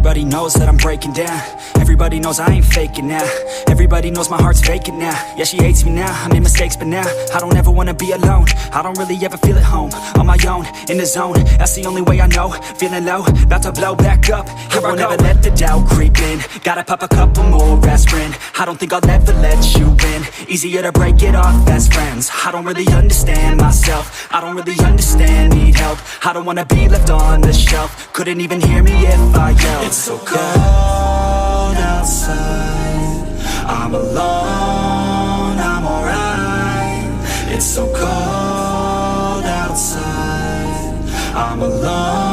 Everybody knows that I'm breaking down. Everybody knows I ain't faking now. Everybody knows my heart's faking now. Yeah, she hates me now, I made mistakes but now I don't ever wanna be alone. I don't really ever feel at home. On my own, in the zone, that's the only way I know. Feeling low, about to blow back up. I won't ever let the doubt creep in. Gotta pop a couple more aspirin. I don't think I'll ever let you in. Easier to break it off best friends. I don't really understand myself. I don't really understand, need help. I don't wanna be left on the shelf. Couldn't even hear me if I yelled. It's so cold outside, I'm alone, I'm alright. It's so cold outside, I'm alone.